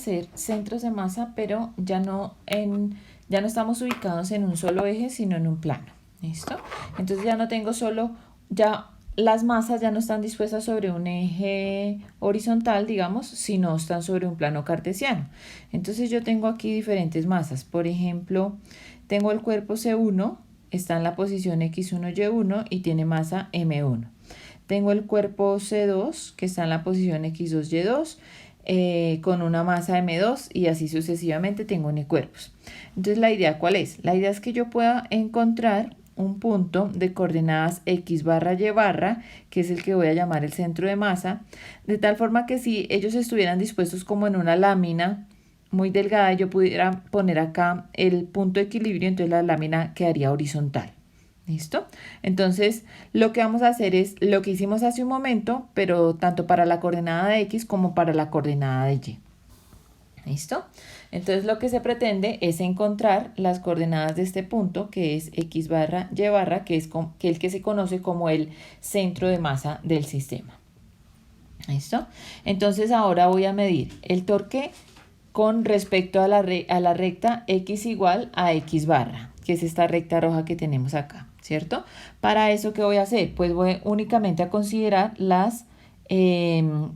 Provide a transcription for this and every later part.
hacer centros de masa, pero ya no estamos ubicados en un solo eje, sino en un plano. ¿Listo? Entonces ya no tengo ya las masas ya no están dispuestas sobre un eje horizontal, digamos, sino están sobre un plano cartesiano. Entonces yo tengo aquí diferentes masas. Por ejemplo, tengo el cuerpo C1, está en la posición X1, Y1 y tiene masa M1. Tengo el cuerpo C2, que está en la posición X2, Y2, con una masa M2 y así sucesivamente tengo unicuerpos. Entonces, ¿la idea cuál es? La idea es que yo pueda encontrar un punto de coordenadas X barra Y barra, que es el que voy a llamar el centro de masa, de tal forma que si ellos estuvieran dispuestos como en una lámina muy delgada, yo pudiera poner acá el punto de equilibrio, entonces la lámina quedaría horizontal. ¿Listo? Entonces, lo que vamos a hacer es lo que hicimos hace un momento, pero tanto para la coordenada de X como para la coordenada de Y. ¿Listo? Entonces, lo que se pretende es encontrar las coordenadas de este punto, que es X barra, Y barra, que es el que se conoce como el centro de masa del sistema. ¿Listo? Entonces, ahora voy a medir el torque con respecto a la recta X igual a X barra, que es esta recta roja que tenemos acá, ¿cierto? Para eso, ¿qué voy a hacer? Pues voy únicamente a considerar las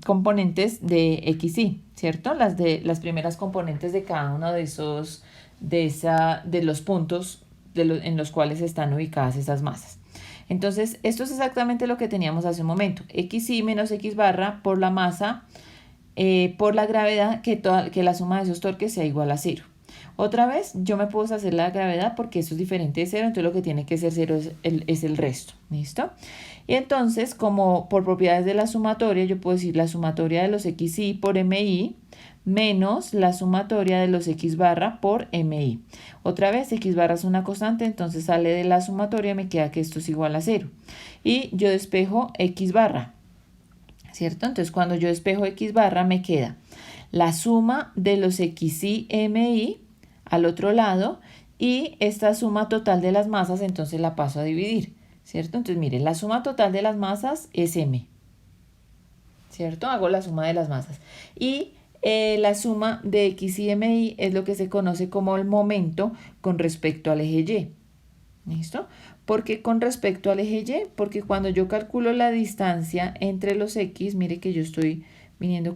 componentes de XY, ¿cierto? Las primeras componentes de cada uno de los puntos en los cuales están ubicadas esas masas. Entonces, esto es exactamente lo que teníamos hace un momento. XY menos X barra por la masa por la gravedad, que la suma de esos torques sea igual a 0. Otra vez, yo me puedo hacer la gravedad porque esto es diferente de 0, entonces lo que tiene que ser 0 es el resto. ¿Listo? Y entonces, como por propiedades de la sumatoria, yo puedo decir la sumatoria de los XY por MI menos la sumatoria de los X barra por MI. Otra vez, X barra es una constante, entonces sale de la sumatoria, me queda que esto es igual a 0. Y yo despejo X barra, ¿cierto? Entonces, cuando yo despejo X barra, me queda la suma de los XY MI al otro lado y esta suma total de las masas, entonces la paso a dividir, ¿cierto? Entonces, miren, la suma total de las masas es M, ¿cierto? Hago la suma de las masas. Y la suma de X y MI es lo que se conoce como el momento con respecto al eje Y. ¿Listo? ¿Por qué con respecto al eje Y? Porque cuando yo calculo la distancia entre los X, mire que yo estoy midiendo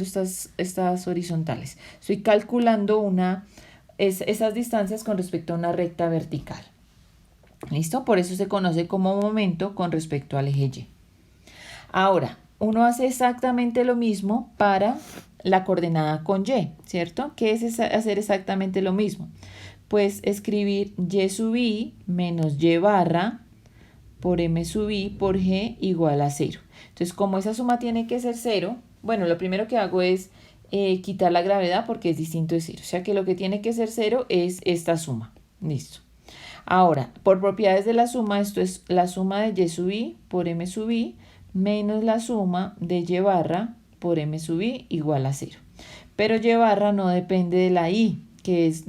estas horizontales. Estoy calculando esas distancias con respecto a una recta vertical. ¿Listo? Por eso se conoce como momento con respecto al eje Y. Ahora, uno hace exactamente lo mismo para la coordenada con Y, ¿cierto? ¿Qué es hacer exactamente lo mismo? Pues escribir Y sub I menos Y barra por M sub I por G igual a 0. Entonces, como esa suma tiene que ser 0, bueno, lo primero que hago es quitar la gravedad porque es distinto de 0. O sea que lo que tiene que ser 0 es esta suma. Listo. Ahora, por propiedades de la suma, esto es la suma de Y sub I por M sub I menos la suma de Y barra por M sub I igual a 0. Pero Y barra no depende de la I, que es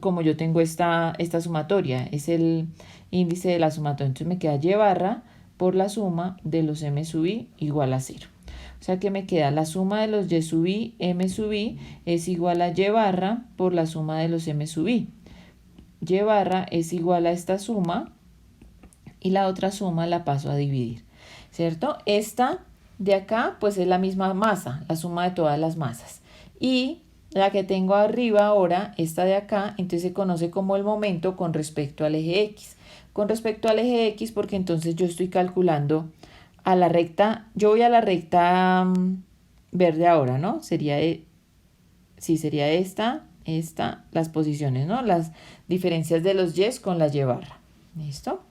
como yo tengo esta sumatoria, es el índice de la sumatoria. Entonces me queda Y barra por la suma de los M sub I igual a 0. O sea que me queda la suma de los Y sub I, M sub I es igual a Y barra por la suma de los M sub I. Y barra es igual a esta suma y la otra suma la paso a dividir, ¿cierto? Esta de acá pues es la misma masa, la suma de todas las masas. Y la que tengo arriba ahora, esta de acá, entonces se conoce como el momento con respecto al eje X. Con respecto al eje X porque entonces yo estoy calculando a la recta, yo voy a la recta verde ahora, ¿no? Sería esta, las posiciones, ¿no? Las diferencias de los Y con las Y barra. ¿Listo?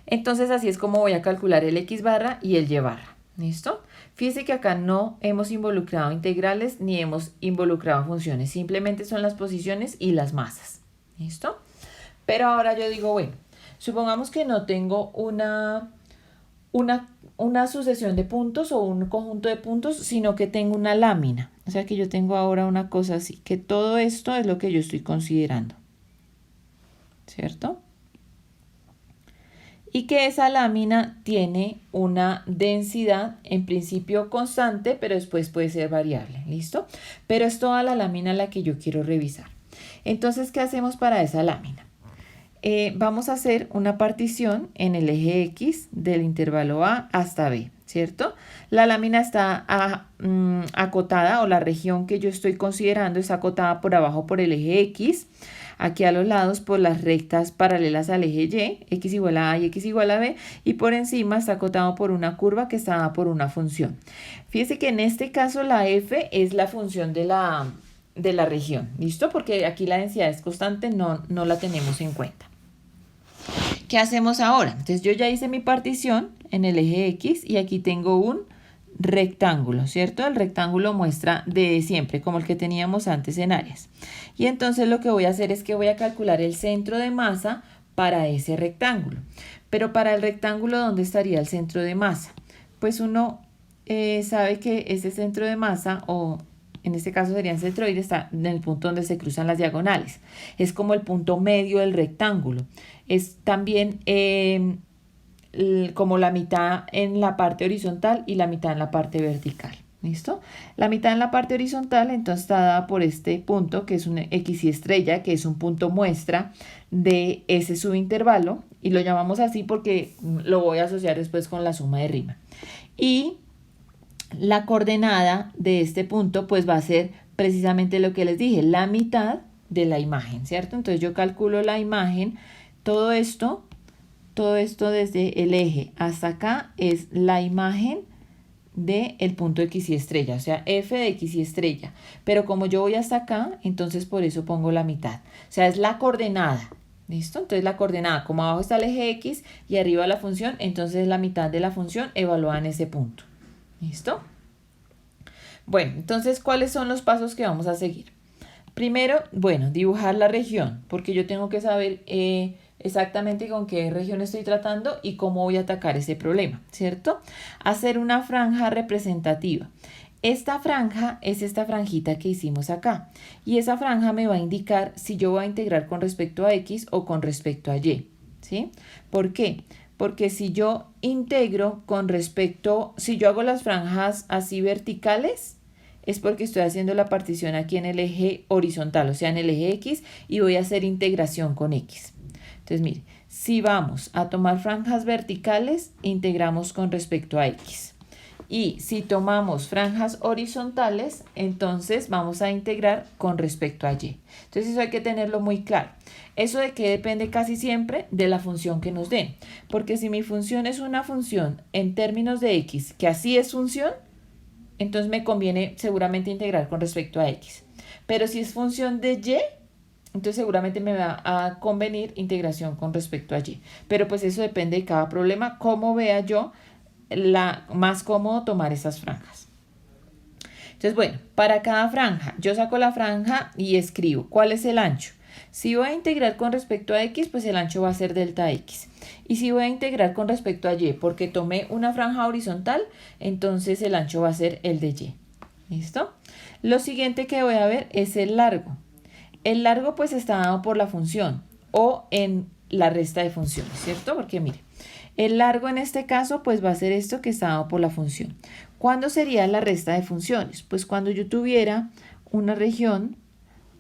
Entonces así es como voy a calcular el X barra y el Y barra. ¿Listo? Fíjense que acá no hemos involucrado integrales ni hemos involucrado funciones. Simplemente son las posiciones y las masas. ¿Listo? Pero ahora yo digo, bueno, supongamos que no tengo una sucesión de puntos o un conjunto de puntos, sino que tengo una lámina. O sea que yo tengo ahora una cosa así, que todo esto es lo que yo estoy considerando. ¿Cierto? y que esa lámina tiene una densidad en principio constante, pero después puede ser variable, ¿listo? Pero es toda la lámina la que yo quiero revisar. Entonces, ¿qué hacemos para esa lámina? Vamos a hacer una partición en el eje X del intervalo A hasta B, ¿cierto? La lámina está acotada, o la región que yo estoy considerando está acotada por abajo por el eje X, aquí a los lados por las rectas paralelas al eje Y, X igual a A y X igual a B, y por encima está acotado por una curva que está dada por una función. Fíjese que en este caso la F es la función de la región, ¿listo? Porque aquí la densidad es constante, no la tenemos en cuenta. ¿Qué hacemos ahora? Entonces yo ya hice mi partición en el eje X y aquí tengo un rectángulo, ¿cierto? El rectángulo muestra de siempre, como el que teníamos antes en áreas. Y entonces lo que voy a hacer es que voy a calcular el centro de masa para ese rectángulo. Pero para el rectángulo, ¿dónde estaría el centro de masa? Pues uno sabe que ese centro de masa, o en este caso sería el centroide, está en el punto donde se cruzan las diagonales. Es como el punto medio del rectángulo. Es también como la mitad en la parte horizontal y la mitad en la parte vertical. ¿Listo? La mitad en la parte horizontal entonces está dada por este punto que es un X y estrella, que es un punto muestra de ese subintervalo, y lo llamamos así porque lo voy a asociar después con la suma de rima. Y la coordenada de este punto pues va a ser precisamente lo que les dije, la mitad de la imagen, ¿cierto? Entonces yo calculo la imagen, todo esto desde el eje hasta acá es la imagen del punto X y estrella, o sea, F de X y estrella. Pero como yo voy hasta acá, entonces por eso pongo la mitad. O sea, es la coordenada, ¿listo? Entonces la coordenada, como abajo está el eje X y arriba la función, entonces la mitad de la función evaluada en ese punto. ¿Listo? Bueno, entonces, ¿cuáles son los pasos que vamos a seguir? Primero, bueno, dibujar la región, porque yo tengo que saber exactamente con qué región estoy tratando y cómo voy a atacar ese problema, ¿cierto? Hacer una franja representativa. Esta franja es esta franjita que hicimos acá, y esa franja me va a indicar si yo voy a integrar con respecto a X o con respecto a Y, ¿sí? ¿Por qué? Porque si yo integro con respecto, si yo hago las franjas así verticales, es porque estoy haciendo la partición aquí en el eje horizontal, o sea, en el eje X, y voy a hacer integración con X. Entonces, mire, si vamos a tomar franjas verticales, integramos con respecto a X. Y si tomamos franjas horizontales, entonces vamos a integrar con respecto a Y. Entonces eso hay que tenerlo muy claro. ¿Eso de qué depende? Casi siempre de la función que nos den. Porque si mi función es una función en términos de X, que así es función, entonces me conviene seguramente integrar con respecto a X. Pero si es función de Y, entonces seguramente me va a convenir integración con respecto a Y. Pero pues eso depende de cada problema, cómo vea yo más cómodo tomar esas franjas. Entonces, bueno, para cada franja, yo saco la franja y escribo cuál es el ancho. Si voy a integrar con respecto a X, pues el ancho va a ser delta X. Y si voy a integrar con respecto a Y, porque tomé una franja horizontal, entonces el ancho va a ser el de Y. ¿Listo? Lo siguiente que voy a ver es el largo. El largo pues está dado por la función o en la resta de funciones, ¿cierto? Porque mire, el largo en este caso pues va a ser esto que está dado por la función. ¿Cuándo sería la resta de funciones? Pues cuando yo tuviera una región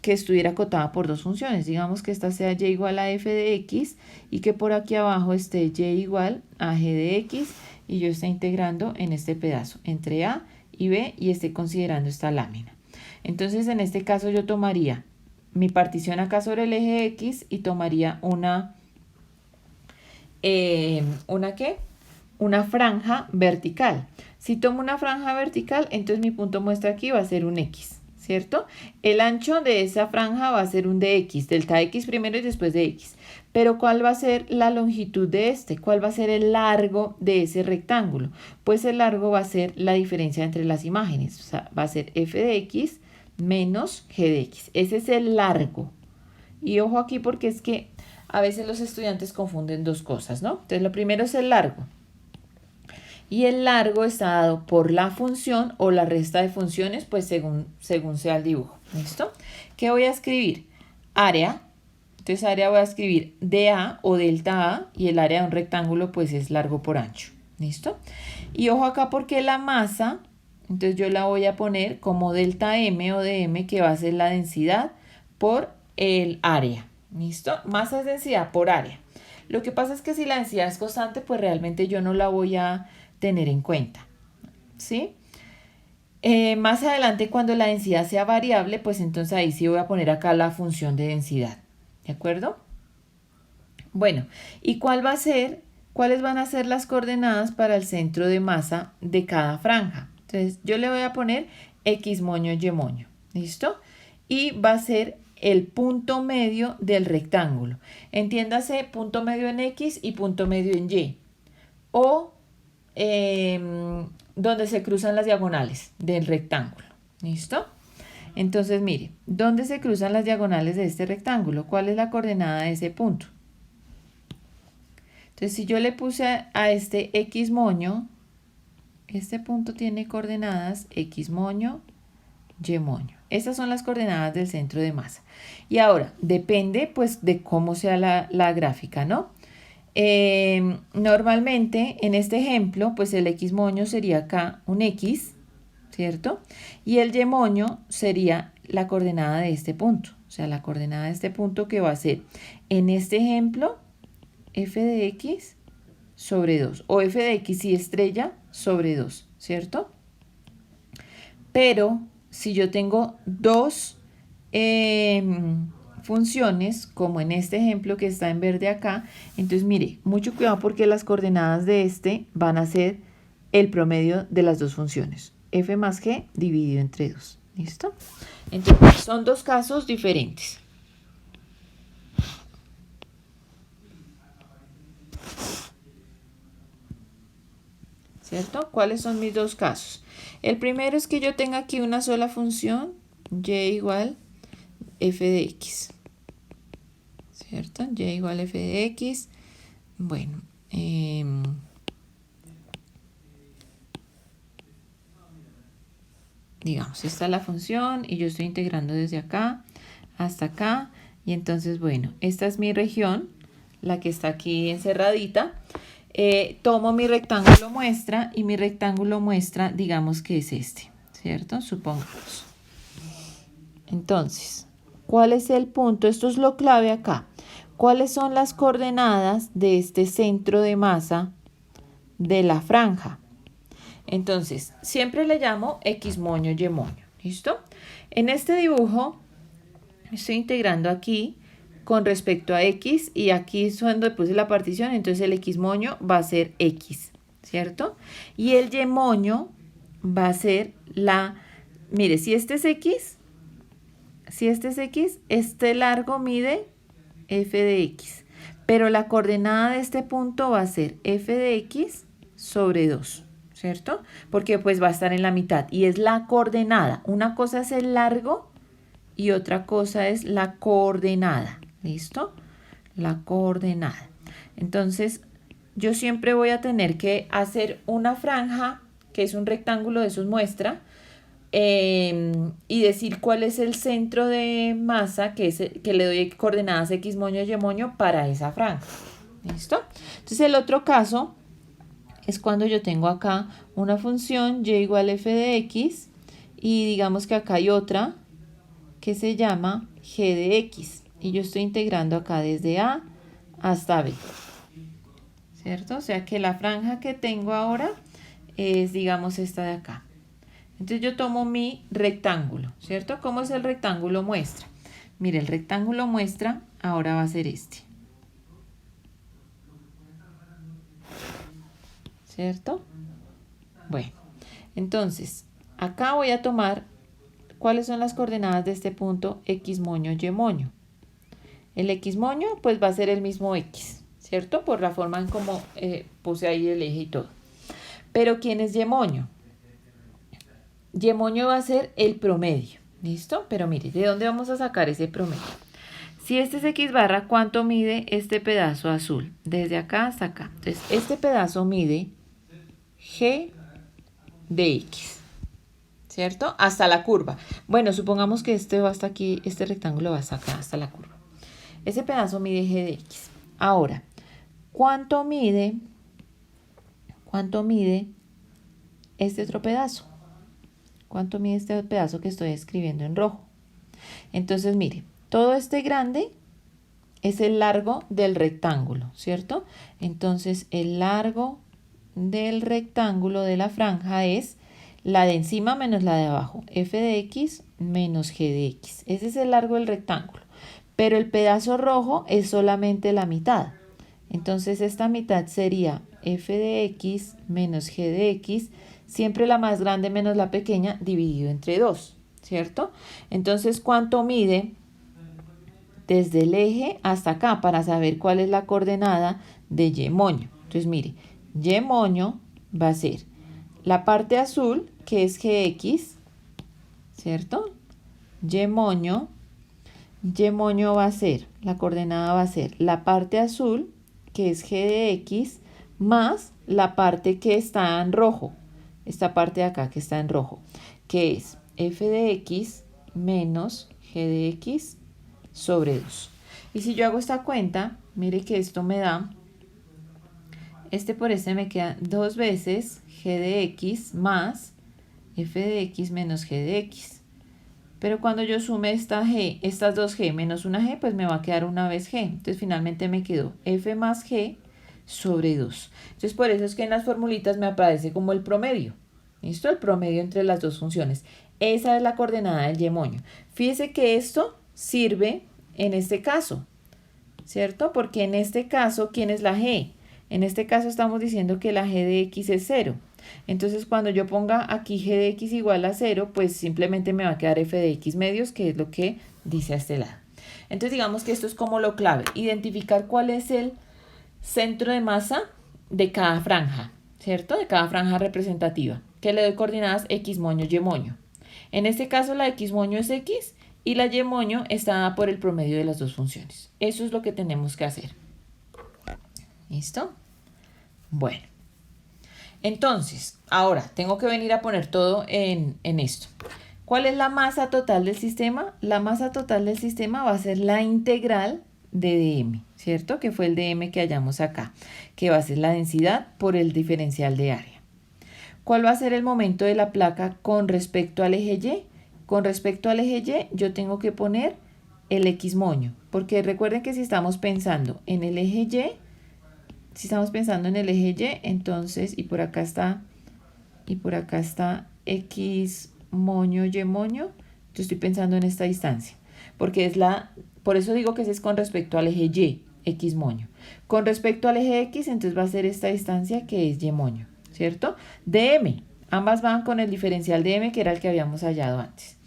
que estuviera acotada por dos funciones. Digamos que esta sea y igual a f de x y que por aquí abajo esté y igual a g de x y yo esté integrando en este pedazo entre a y b y esté considerando esta lámina. Entonces en este caso yo tomaría mi partición acá sobre el eje x y tomaría una franja vertical. Si tomo una franja vertical, entonces mi punto muestra aquí va a ser un X, ¿cierto? El ancho de esa franja va a ser un dx, delta x primero y después de X. Pero ¿cuál va a ser la longitud de este? ¿Cuál va a ser el largo de ese rectángulo? Pues el largo va a ser la diferencia entre las imágenes. O sea, va a ser f de x menos g de x. Ese es el largo. Y ojo aquí porque es que a veces los estudiantes confunden dos cosas, ¿no? Entonces, lo primero es el largo. Y el largo está dado por la función o la resta de funciones, pues según sea el dibujo. ¿Listo? ¿Qué voy a escribir? Área, Entonces área voy a escribir DA o delta A y el área de un rectángulo pues es largo por ancho. ¿Listo? Y ojo acá porque la masa, entonces yo la voy a poner como delta M o dm, que va a ser la densidad por el área. ¿Listo? Masa es densidad por área. Lo que pasa es que si la densidad es constante, pues realmente yo no la voy a tener en cuenta. ¿Sí? Más adelante, cuando la densidad sea variable, pues entonces ahí sí voy a poner acá la función de densidad. ¿De acuerdo? Bueno, ¿y cuáles van a ser las coordenadas para el centro de masa de cada franja? Entonces, yo le voy a poner X moño, Y moño. ¿Listo? Y va a ser el punto medio del rectángulo. Entiéndase punto medio en X y punto medio en Y. O donde se cruzan las diagonales del rectángulo. ¿Listo? Entonces, mire, ¿dónde se cruzan las diagonales de este rectángulo? ¿Cuál es la coordenada de ese punto? Entonces, si yo le puse a este X moño, este punto tiene coordenadas X moño, Y moño. Estas son las coordenadas del centro de masa. Y ahora, depende pues de cómo sea la gráfica, ¿no? Normalmente, en este ejemplo, pues el X moño sería acá un X, ¿cierto? Y el Y moño sería la coordenada de este punto. O sea, la coordenada de este punto que va a ser, en este ejemplo, f de x sobre 2. O f de x y estrella sobre 2, ¿cierto? Pero si yo tengo dos funciones, como en este ejemplo que está en verde acá, entonces mire, mucho cuidado porque las coordenadas de este van a ser el promedio de las dos funciones. F más G dividido entre 2. ¿Listo? Entonces, son dos casos diferentes. ¿Cierto? ¿Cuáles son mis dos casos? El primero es que yo tenga aquí una sola función, y igual f de x. ¿Cierto? Y igual f de x. Bueno, digamos, esta es la función y yo estoy integrando desde acá hasta acá. Y entonces, bueno, esta es mi región, la que está aquí encerradita. Tomo mi rectángulo muestra y mi rectángulo muestra, digamos que es este, ¿cierto? Supongamos. Entonces, ¿cuál es el punto? Esto es lo clave acá. ¿Cuáles son las coordenadas de este centro de masa de la franja? Entonces, siempre le llamo X moño, Y moño. ¿Listo? En este dibujo, estoy integrando aquí con respecto a X y aquí es donde puse la partición, entonces el X moño va a ser X, ¿cierto? Y el Y moño va a ser mire, si este es X, este largo mide f de x, pero la coordenada de este punto va a ser f de x sobre 2, ¿cierto? Porque pues va a estar en la mitad y es la coordenada. Una cosa es el largo y otra cosa es la coordenada. ¿Listo? La coordenada. Entonces, yo siempre voy a tener que hacer una franja, que es un rectángulo de esos muestra, y decir cuál es el centro de masa que le doy coordenadas X moño, Y moño para esa franja. ¿Listo? Entonces, el otro caso es cuando yo tengo acá una función y igual f de x y digamos que acá hay otra que se llama g de x. Y yo estoy integrando acá desde A hasta B. ¿Cierto? O sea que la franja que tengo ahora es, digamos, esta de acá. Entonces yo tomo mi rectángulo, ¿cierto? ¿Cómo es el rectángulo muestra? Mire, el rectángulo muestra ahora va a ser este. ¿Cierto? Bueno, entonces, acá voy a tomar cuáles son las coordenadas de este punto X moño, Y moño. El X moño pues va a ser el mismo X, ¿cierto? Por la forma en cómo puse ahí el eje y todo. Pero ¿quién es Y moño? Y moño va a ser el promedio, ¿listo? Pero mire, ¿de dónde vamos a sacar ese promedio? Si este es X barra, ¿cuánto mide este pedazo azul? Desde acá hasta acá. Entonces, este pedazo mide G de X, ¿cierto? Hasta la curva. Bueno, supongamos que este va hasta aquí, este rectángulo va hasta acá, hasta la curva. Ese pedazo mide g de x. Ahora, ¿cuánto mide este otro pedazo? ¿Cuánto mide este pedazo que estoy escribiendo en rojo? Entonces, mire, todo este grande es el largo del rectángulo, ¿cierto? Entonces, el largo del rectángulo de la franja es la de encima menos la de abajo, f de x menos g de x. Ese es el largo del rectángulo. Pero el pedazo rojo es solamente la mitad. Entonces, esta mitad sería f de x menos g de x, siempre la más grande menos la pequeña, dividido entre 2, ¿cierto? Entonces, ¿cuánto mide desde el eje hasta acá para saber cuál es la coordenada de y moño? Entonces, mire, y moño va a ser la parte azul, que es gx, ¿cierto? Y moño va a ser, la coordenada va a ser la parte azul, que es g de x, más la parte que está en rojo, esta parte de acá que está en rojo, que es f de x menos g de x sobre 2. Y si yo hago esta cuenta, mire que esto me da, por me queda 2 veces g de x más f de x menos g de x. Pero cuando yo sume estas dos g menos una g, pues me va a quedar una vez g. Entonces finalmente me quedó f más g sobre 2. Entonces por eso es que en las formulitas me aparece como el promedio. ¿Listo? El promedio entre las dos funciones. Esa es la coordenada del y moño. Fíjese que esto sirve en este caso, ¿cierto? Porque en este caso, ¿quién es la g? En este caso estamos diciendo que la g de x es 0. Entonces, cuando yo ponga aquí g de x igual a 0, pues simplemente me va a quedar f de x medios, que es lo que dice a este lado. Entonces, digamos que esto es como lo clave. Identificar cuál es el centro de masa de cada franja, ¿cierto? De cada franja representativa, que le doy coordenadas x moño, y moño. En este caso, la x moño es x y la y moño está dada por el promedio de las dos funciones. Eso es lo que tenemos que hacer. ¿Listo? Bueno. Entonces, ahora tengo que venir a poner todo en esto. ¿Cuál es la masa total del sistema? La masa total del sistema va a ser la integral de dm, ¿cierto? Que fue el dm que hallamos acá, que va a ser la densidad por el diferencial de área. ¿Cuál va a ser el momento de la placa con respecto al eje y? Con respecto al eje y, yo tengo que poner el x moño, porque recuerden que si estamos pensando en el eje y, entonces, y por acá está x moño, y moño, yo estoy pensando en esta distancia, porque por eso digo que ese es con respecto al eje y, x moño. Con respecto al eje x, entonces va a ser esta distancia que es y moño, ¿cierto? dm, ambas van con el diferencial de m, que era el que habíamos hallado antes.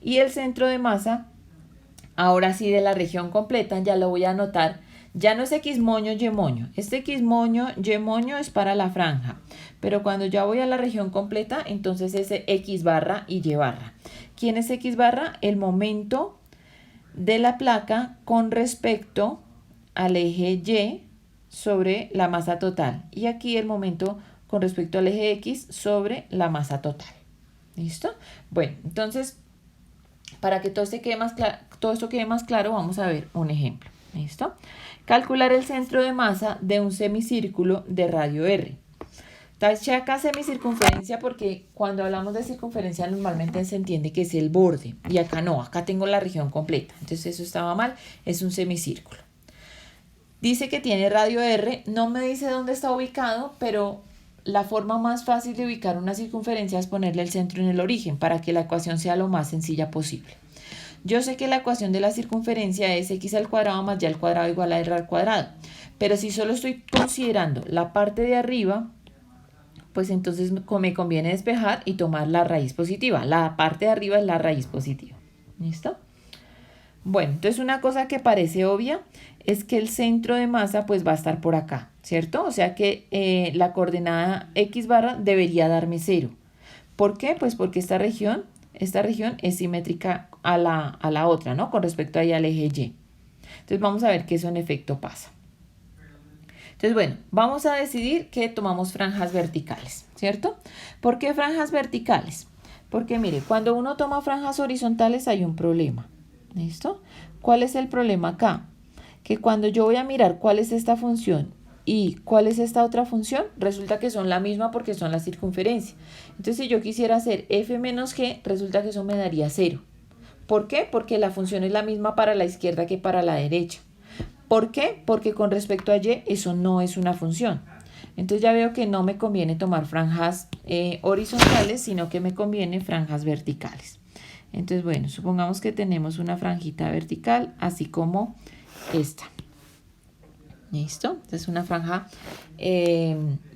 Y el centro de masa, ahora sí de la región completa, ya lo voy a anotar. Ya no es x moño, y moño. Este x moño, y moño es para la franja. Pero cuando ya voy a la región completa, entonces es x barra y y barra. ¿Quién es x barra? El momento de la placa con respecto al eje y sobre la masa total. Y aquí el momento con respecto al eje x sobre la masa total. ¿Listo? Bueno, entonces, para que todo esto quede más claro, vamos a ver un ejemplo. ¿Listo? Calcular el centro de masa de un semicírculo de radio r. Taché acá semicircunferencia porque cuando hablamos de circunferencia normalmente se entiende que es el borde. Y acá no, acá tengo la región completa. Entonces eso estaba mal, es un semicírculo. Dice que tiene radio r, no me dice dónde está ubicado, pero la forma más fácil de ubicar una circunferencia es ponerle el centro en el origen para que la ecuación sea lo más sencilla posible. Yo sé que la ecuación de la circunferencia es x al cuadrado más y al cuadrado igual a r al cuadrado. Pero si solo estoy considerando la parte de arriba, pues entonces me conviene despejar y tomar la raíz positiva. La parte de arriba es la raíz positiva. ¿Listo? Bueno, entonces una cosa que parece obvia es que el centro de masa pues va a estar por acá, ¿cierto? O sea que la coordenada x barra debería darme 0. ¿Por qué? Pues porque esta región es simétrica a la otra, ¿no? Con respecto ahí al eje y. Entonces vamos a ver que eso en efecto pasa. Entonces, bueno, vamos a decidir que tomamos franjas verticales, ¿cierto? ¿Por qué franjas verticales? Porque mire, cuando uno toma franjas horizontales hay un problema, ¿listo? ¿Cuál es el problema acá? que cuando yo voy a mirar cuál es esta función y cuál es esta otra función, resulta que son la misma porque son la circunferencia. Entonces, si yo quisiera hacer f menos g, resulta que eso me daría 0. ¿Por qué? Porque la función es la misma para la izquierda que para la derecha. ¿Por qué? Porque con respecto a y, eso no es una función. Entonces ya veo que no me conviene tomar franjas horizontales, sino que me conviene franjas verticales. Entonces, bueno, supongamos que tenemos una franjita vertical, así como esta. ¿Listo? Entonces una franja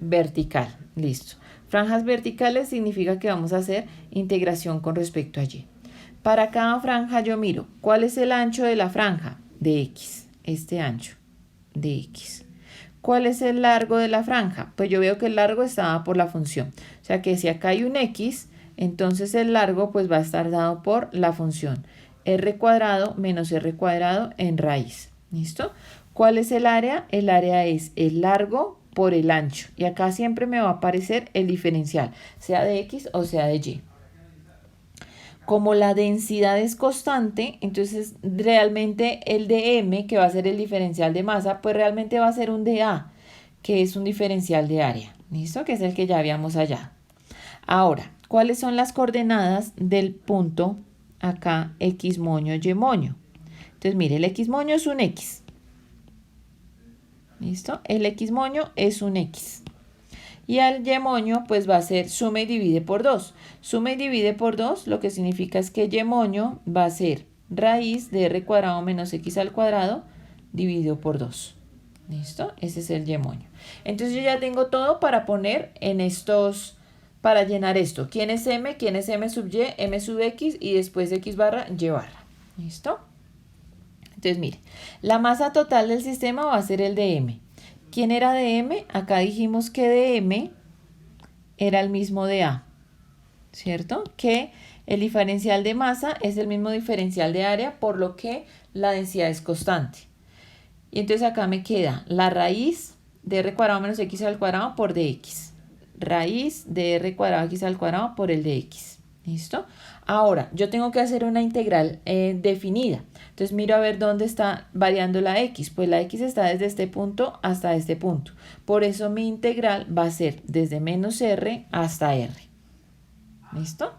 vertical. Listo. Franjas verticales significa que vamos a hacer integración con respecto a y. Para cada franja yo miro, ¿cuál es el ancho de la franja? De x, este ancho de x. ¿Cuál es el largo de la franja? Pues yo veo que el largo está dado por la función. O sea que si acá hay un x, entonces el largo pues va a estar dado por la función r cuadrado menos r cuadrado en raíz. ¿Listo? ¿Cuál es el área? El área es el largo por el ancho. Y acá siempre me va a aparecer el diferencial, sea de x o sea de y. Como la densidad es constante, entonces realmente el dm, que va a ser el diferencial de masa, pues realmente va a ser un dA, que es un diferencial de área. ¿Listo? Que es el que ya habíamos hallado. Ahora, ¿cuáles son las coordenadas del punto acá x moño y moño? Entonces, mire, el x moño es un x. ¿Listo? El x moño es un x. Y al y moño pues va a ser suma y divide por 2. Suma y divide por 2 lo que significa es que y moño va a ser raíz de r cuadrado menos x al cuadrado dividido por 2. ¿Listo? Ese es el y moño. Entonces yo ya tengo todo para poner en estos, para llenar esto. ¿Quién es m? ¿Quién es m sub y? M sub x y después x barra y barra. ¿Listo? Entonces mire, la masa total del sistema va a ser el de m. ¿Quién era dm? Acá dijimos que dm era el mismo de A, ¿cierto? Que el diferencial de masa es el mismo diferencial de área, por lo que la densidad es constante. Y entonces acá me queda la raíz de r cuadrado menos x al cuadrado por dx. Raíz de r cuadrado x al cuadrado por el dx. ¿Listo? Ahora, yo tengo que hacer una integral definida. Entonces miro a ver dónde está variando la x. Pues la x está desde este punto hasta este punto. Por eso mi integral va a ser desde menos r hasta r. ¿Listo?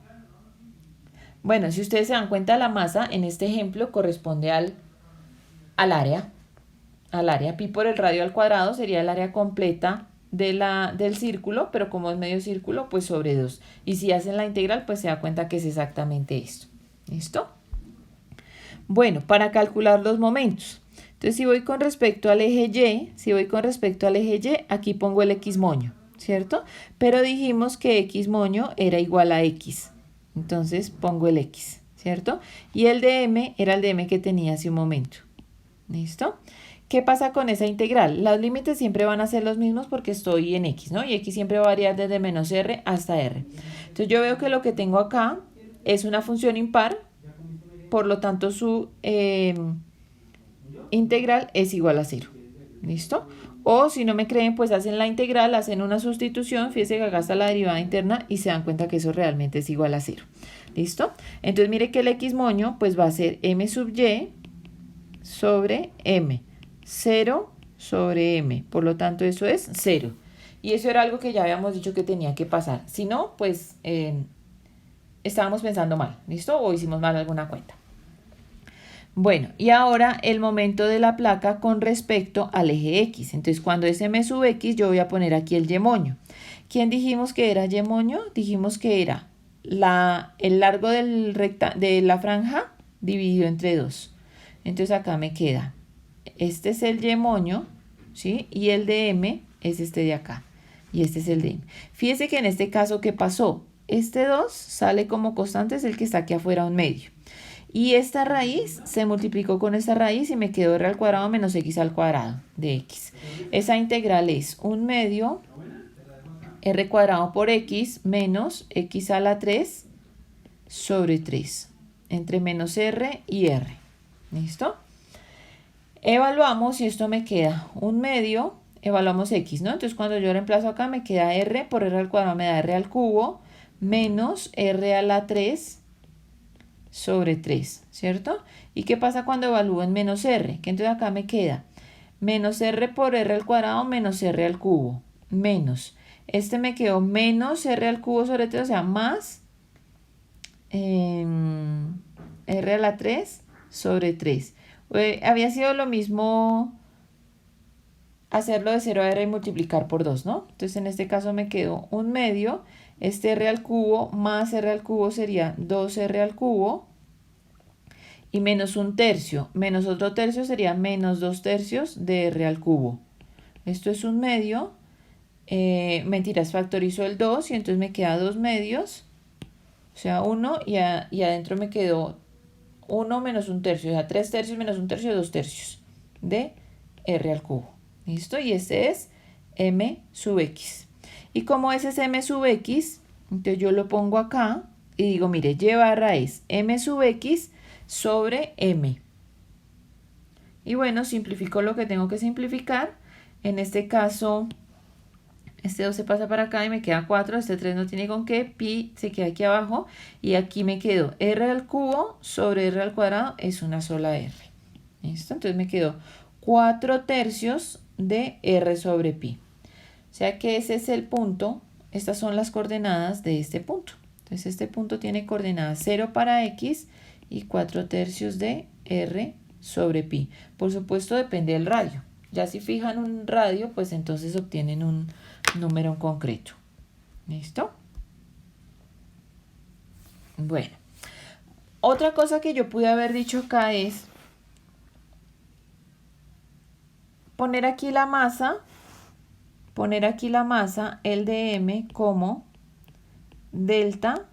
Bueno, si ustedes se dan cuenta, la masa en este ejemplo corresponde al área. Al área. Pi por el radio al cuadrado sería el área completa del círculo, pero como es medio círculo, pues sobre 2. Y si hacen la integral, pues se da cuenta que es exactamente esto. ¿Listo? Bueno, para calcular los momentos. Entonces, si voy con respecto al eje Y, aquí pongo el x moño, ¿cierto? Pero dijimos que x moño era igual a x. Entonces, pongo el x, ¿cierto? Y el dm era el dm que tenía hace un momento. ¿Listo? ¿Qué pasa con esa integral? Los límites siempre van a ser los mismos porque estoy en x, ¿no? Y x siempre va a variar desde menos r hasta r. Entonces yo veo que lo que tengo acá es una función impar, por lo tanto su integral es igual a 0. ¿Listo? O si no me creen, pues hacen la integral, hacen una sustitución, fíjense que acá está la derivada interna y se dan cuenta que eso realmente es igual a 0. ¿Listo? Entonces mire que el x moño pues va a ser m sub y sobre m. 0 sobre m, por lo tanto eso es 0. Y eso era algo que ya habíamos dicho que tenía que pasar. Si no, pues estábamos pensando mal, ¿listo? O hicimos mal alguna cuenta. Bueno, y ahora el momento de la placa con respecto al eje X. Entonces, cuando es m sub X, yo voy a poner aquí el y moño. ¿Quién dijimos que era y moño? Dijimos que era el largo de la franja dividido entre 2. Entonces, acá me queda. Este es el y moño, ¿sí? Y el de m es este de acá. Y este es el de m. Fíjese que en este caso, ¿qué pasó? Este 2 sale como constante, es el que está aquí afuera, un medio. Y esta raíz se multiplicó con esta raíz y me quedó r al cuadrado menos x al cuadrado de x. Esa integral es un medio r cuadrado por x menos x a la 3 sobre 3. Entre menos r y r. ¿Listo? Evaluamos y esto me queda un medio, evaluamos x, ¿no? Entonces cuando yo reemplazo acá me queda r por r al cuadrado me da r al cubo menos r a la 3 sobre 3, ¿cierto? ¿Y qué pasa cuando evalúo en menos r? Que entonces acá me queda menos r por r al cuadrado menos r al cubo, menos. Este me quedó menos r al cubo sobre 3, o sea, más r a la 3 sobre 3. Había sido lo mismo hacerlo de 0 a r y multiplicar por 2, ¿no? Entonces en este caso me quedó un medio, este r al cubo más r al cubo sería 2r al cubo, y menos un tercio, menos otro tercio sería menos 2 tercios de r al cubo. Esto es un medio, mentiras, factorizo el 2 y entonces me queda 2 medios, o sea 1, y adentro me quedó 1 menos un tercio, o sea 3 tercios menos un tercio, 2 tercios de r al cubo. ¿Listo? Y este es m sub x. Y como ese es m sub x, entonces yo lo pongo acá y digo, mire, y barra es m sub x sobre m. Y bueno, simplifico lo que tengo que simplificar. En este caso, este 2 se pasa para acá y me queda 4. Este 3 no tiene con qué. Pi se queda aquí abajo. Y aquí me quedó r al cubo sobre r al cuadrado es una sola r. ¿Listo? Entonces me quedó 4 tercios de r sobre pi. O sea que ese es el punto. Estas son las coordenadas de este punto. Entonces este punto tiene coordenadas 0 para x y 4 tercios de r sobre pi. Por supuesto depende del radio. Ya si fijan un radio, pues entonces obtienen un número en concreto. ¿Listo? Bueno. Otra cosa que yo pude haber dicho acá es poner aquí la masa, el de m como delta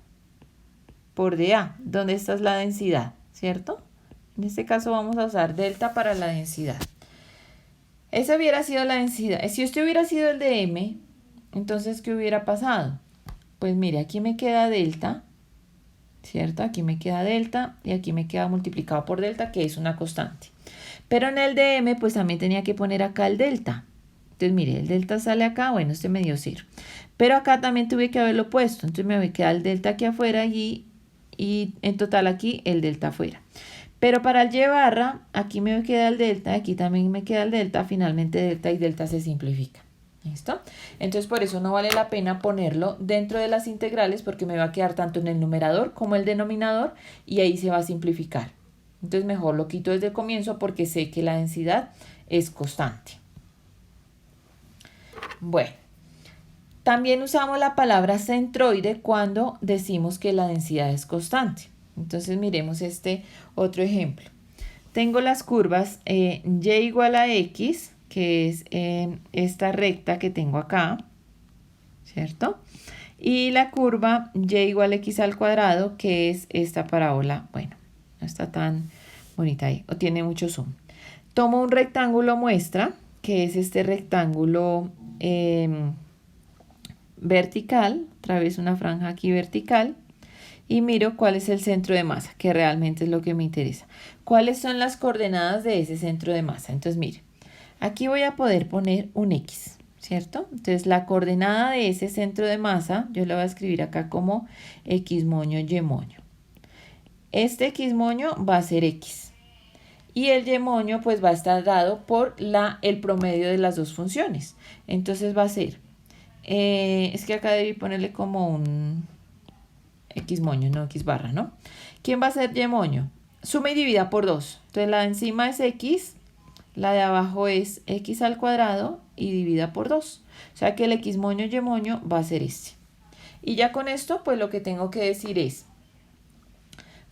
por dA, donde esta es la densidad, ¿cierto? En este caso vamos a usar delta para la densidad. Esa hubiera sido la densidad. Si este hubiera sido el de m, entonces ¿qué hubiera pasado? Pues mire, aquí me queda delta, ¿cierto? Aquí me queda delta y aquí me queda multiplicado por delta, que es una constante. Pero en el de m, pues también tenía que poner acá el delta. Entonces, mire, el delta sale acá, bueno, este me dio 0. Pero acá también tuve que haberlo puesto. Entonces me queda el delta aquí afuera y en total aquí el delta afuera. Pero para el y barra, aquí me queda el delta, aquí también me queda el delta, finalmente delta y delta se simplifica. ¿Listo? Entonces por eso no vale la pena ponerlo dentro de las integrales porque me va a quedar tanto en el numerador como el denominador y ahí se va a simplificar. Entonces mejor lo quito desde el comienzo porque sé que la densidad es constante. Bueno, también usamos la palabra centroide cuando decimos que la densidad es constante. Entonces miremos este otro ejemplo. Tengo las curvas y igual a x, que es esta recta que tengo acá, ¿cierto? Y la curva y igual a x al cuadrado, que es esta parábola. Bueno, no está tan bonita ahí, o tiene mucho zoom. Tomo un rectángulo muestra, que es este rectángulo vertical, otra vez una franja aquí vertical, y miro cuál es el centro de masa, que realmente es lo que me interesa. ¿Cuáles son las coordenadas de ese centro de masa? Entonces, mire, aquí voy a poder poner un x, ¿cierto? Entonces, la coordenada de ese centro de masa, yo la voy a escribir acá como x moño, y moño. Este x moño va a ser x. Y el y moño pues va a estar dado por el promedio de las dos funciones. Entonces va a ser, es que acá debí ponerle como un x moño, no x barra, ¿no? ¿Quién va a ser y moño? Suma y divida por 2. Entonces la de encima es x, la de abajo es x al cuadrado y divida por 2. O sea que el x moño y moño va a ser este. Y ya con esto pues lo que tengo que decir es,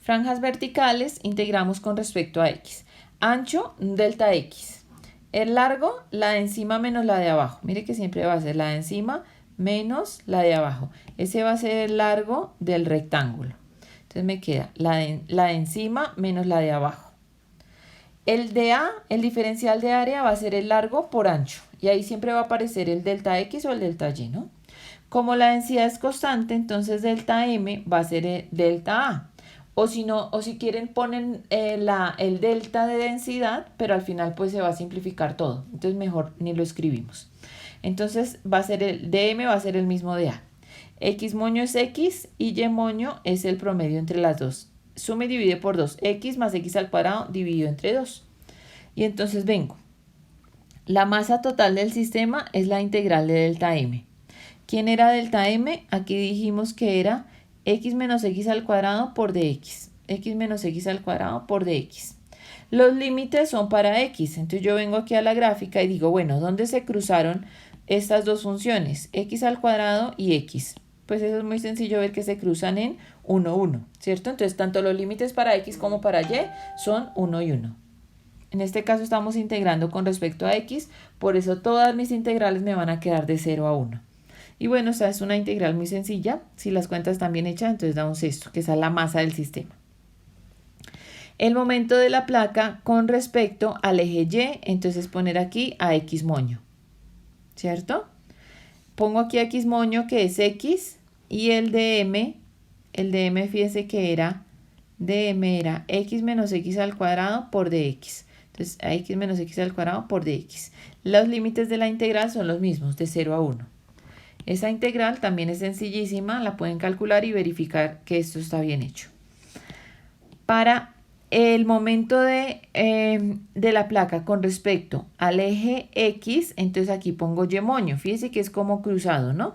franjas verticales integramos con respecto a x. Ancho, delta x. El largo, la de encima menos la de abajo. Mire que siempre va a ser la de encima menos la de abajo. Ese va a ser el largo del rectángulo. Entonces me queda la de encima menos la de abajo. El de A, el diferencial de área va a ser el largo por ancho. Y ahí siempre va a aparecer el delta x o el delta y, ¿no? Como la densidad es constante, entonces delta m va a ser el delta A. O si no, o si quieren ponen el delta de densidad, pero al final pues se va a simplificar todo. Entonces mejor ni lo escribimos. Entonces va a ser el dm va a ser el mismo de A. X moño es x y y moño es el promedio entre las dos. suma y divide por 2. X más x al cuadrado dividido entre 2. Y entonces vengo. La masa total del sistema es la integral de delta M. ¿Quién era delta M? Aquí dijimos que era x menos x al cuadrado por dx. X menos x al cuadrado por dx. Los límites son para x. Entonces yo vengo aquí a la gráfica y digo, bueno, ¿dónde se cruzaron estas dos funciones? X al cuadrado y x. Pues eso es muy sencillo ver que se cruzan en 1, 1, ¿cierto? Entonces tanto los límites para x como para y son 1 y 1. En este caso estamos integrando con respecto a x, por eso todas mis integrales me van a quedar de 0 a 1. Y bueno, esta es una integral muy sencilla. Si las cuentas están bien hechas, entonces damos esto, que es la masa del sistema. El momento de la placa con respecto al eje Y, entonces poner aquí a x moño, ¿cierto? Pongo aquí a x moño, que es x, y el dm, fíjense que era, dm era x menos x al cuadrado por dx. Entonces, a x menos x al cuadrado por dx. Los límites de la integral son los mismos, de 0 a 1. Esa integral también es sencillísima, la pueden calcular y verificar que esto está bien hecho. Para el momento de la placa con respecto al eje X, entonces aquí pongo Y moño. Fíjense que es como cruzado, ¿no?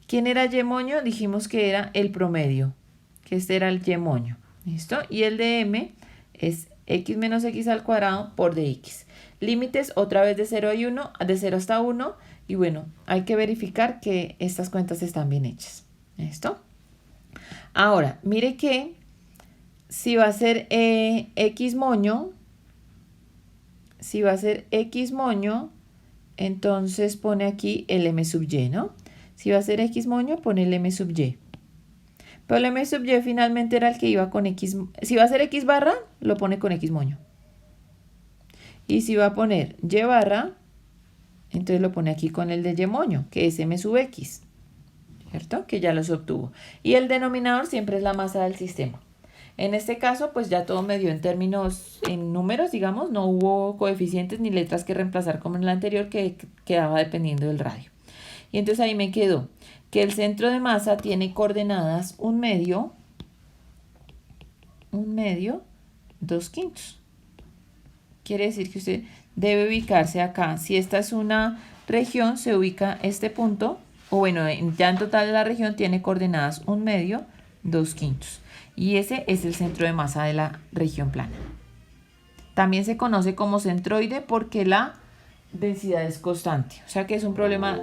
¿Quién era Y moño? Dijimos que era el promedio, que este era el Y moño. ¿Listo? Y el de M es x menos x al cuadrado por dx. Límites otra vez de 0 y 1, de 0 hasta 1. Y bueno, hay que verificar que estas cuentas están bien hechas. ¿Listo? Ahora, mire que si va a ser x moño, entonces pone aquí el m sub y, ¿no? Si va a ser x moño, pone el m sub y. Pero el m sub y finalmente era el que iba con x. Si va a ser x barra, lo pone con x moño. Y si va a poner y barra, entonces lo pone aquí con el de y moño, que es m sub x, ¿cierto? Que ya los obtuvo. Y el denominador siempre es la masa del sistema. En este caso, pues ya todo me dio en términos, en números, digamos, no hubo coeficientes ni letras que reemplazar como en la anterior, que quedaba dependiendo del radio. Y entonces ahí me quedó que el centro de masa tiene coordenadas 1 medio, 2 quintos. Quiere decir que usted debe ubicarse acá. Si esta es una región, se ubica este punto, o bueno, ya en total de la región tiene coordenadas 1 medio, 2 quintos. Y ese es el centro de masa de la región plana. También se conoce como centroide porque la densidad es constante. O sea que es un problema